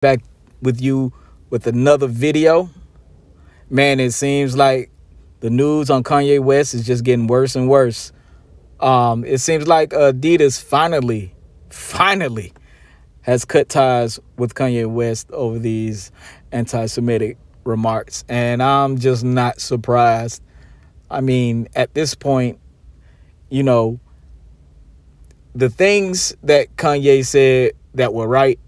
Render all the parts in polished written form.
back with you with another video. Man, it seems like the news on Kanye West is just getting worse and worse. It seems like Adidas finally has cut ties with Kanye West over these anti-Semitic remarks, and I'm just not surprised. I mean, at this point, you know, the things that Kanye said that were right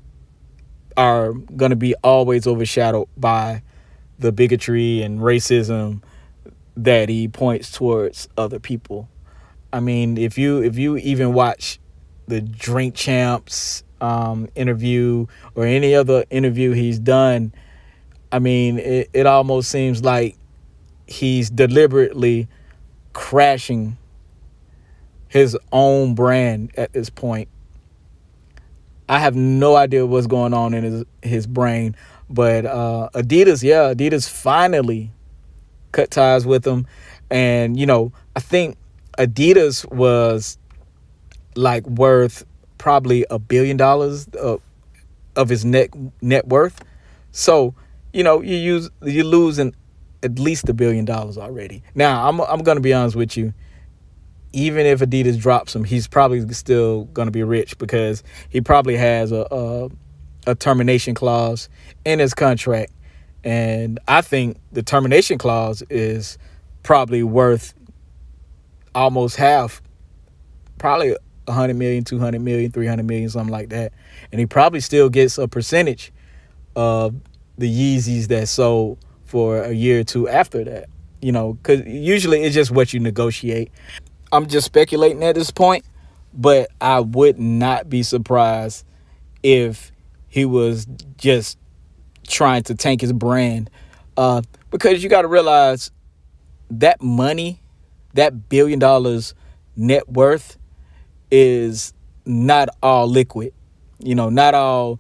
are going to be always overshadowed by the bigotry and racism that he points towards other people. I mean, if you even watch the Drink Champs interview or any other interview he's done, I mean, it almost seems like he's deliberately crashing his own brand at this point. I have no idea what's going on in his brain, but Adidas finally cut ties with him, and I think Adidas was like worth probably $1 billion of his net worth. So you're losing at least $1 billion already. Now I'm gonna be honest with you. Even if Adidas drops him, he's probably still going to be rich because he probably has a termination clause in his contract. And I think the termination clause is probably worth almost half, probably 100 million, 200 million, 300 million, something like that. And he probably still gets a percentage of the Yeezys that sold for a year or two after that. Because usually it's just what you negotiate. I'm just speculating at this point, but I would not be surprised if he was just trying to tank his brand. Because you got to realize that money, that $1 billion net worth is not all liquid, not all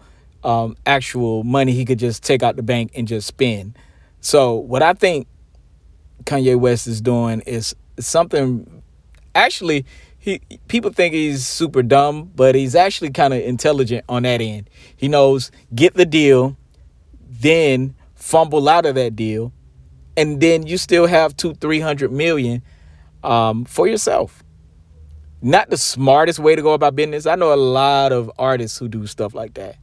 actual money he could just take out the bank and just spend. So what I think Kanye West is doing is something. Actually, people think he's super dumb, but he's actually kind of intelligent on that end. He knows get the deal, then fumble out of that deal, and then you still have 200-300 million for yourself. Not the smartest way to go about business. I know a lot of artists who do stuff like that.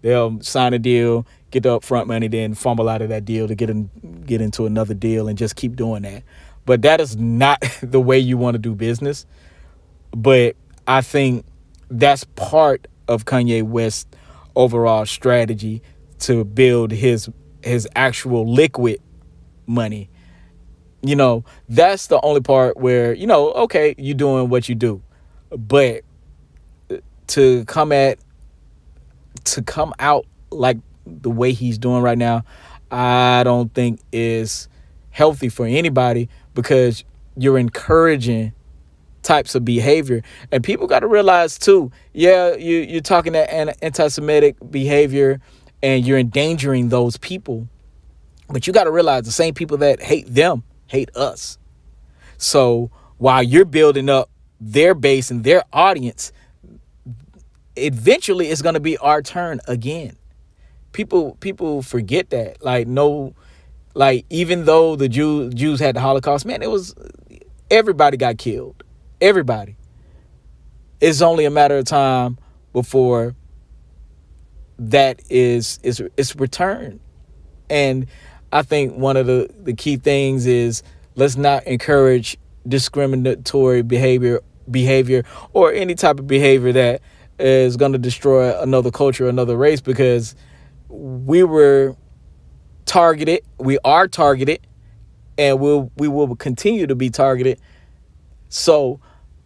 They'll sign a deal, get the upfront money, then fumble out of that deal to get into another deal and just keep doing that. But that is not the way you want to do business. But I think that's part of Kanye West's overall strategy to build his actual liquid money. That's the only part where, okay, you're doing what you do. But to come out like the way he's doing right now, I don't think is healthy for anybody, because you're encouraging types of behavior. And people got to realize too, you're talking that anti-Semitic behavior and you're endangering those people. But you got to realize the same people that hate them hate us. So while you're building up their base and their audience, eventually it's going to be our turn again. People forget that. Like, even though the Jews had the Holocaust, man, it was everybody got killed. Everybody. It's only a matter of time before that is returned. And I think one of the key things is let's not encourage discriminatory behavior or any type of behavior that is going to destroy another culture, another race, because we were targeted, we are targeted, and we will continue to be targeted. So,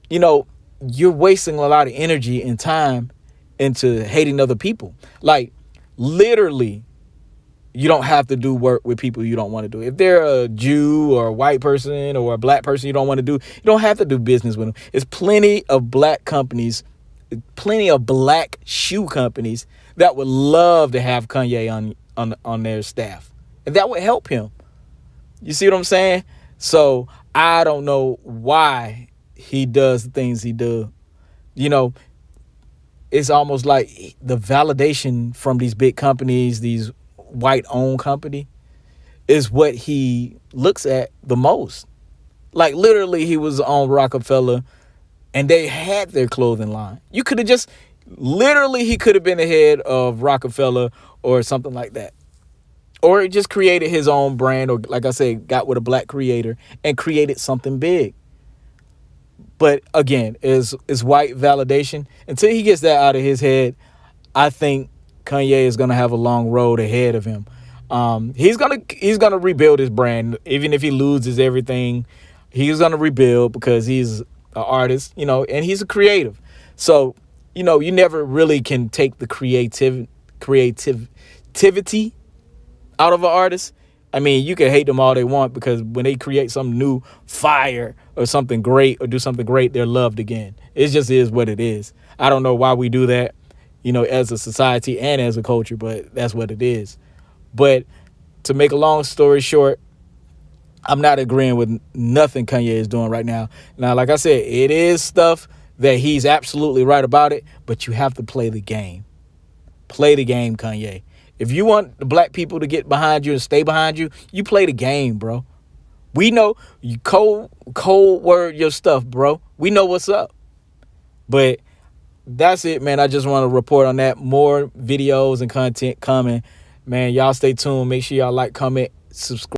you're wasting a lot of energy and time into hating other people. Like, literally, you don't have to do work with people you don't want to do. If they're a Jew or a white person or a black person you don't want to do, you don't have to do business with them. There's plenty of black companies, plenty of black shoe companies that would love to have Kanye on their staff. And that would help him. You see what I'm saying? So I don't know why he does the things he does. it's almost like the validation from these big companies, these white owned company, is what he looks at the most. Like literally, he was on Rockefeller, and they had their clothing line. You could have just literally, he could have been the head of Rockefeller or something like that, or just created his own brand, or like I said, got with a black creator and created something big. But again, is white validation. Until he gets that out of his head, I think Kanye is gonna have a long road ahead of him. He's gonna rebuild his brand, even if he loses everything. He's gonna rebuild because he's an artist, and he's a creative. So, you never really can take the creativity out of an artist. I mean, you can hate them all they want, because when they create something new, fire, or something great, or do something great, they're loved again. It just is what it is. I don't know why we do that, as a society and as a culture, but that's what it is. But to make a long story short, I'm not agreeing with nothing Kanye is doing right now. Now, like I said, it is stuff that he's absolutely right about it, but you have to play the game. Play the game, Kanye. If you want the black people to get behind you and stay behind you, you play the game, bro. We know you cold word your stuff, bro. We know what's up. But that's it, man. I just want to report on that. More videos and content coming. Man, y'all stay tuned. Make sure y'all like, comment, subscribe.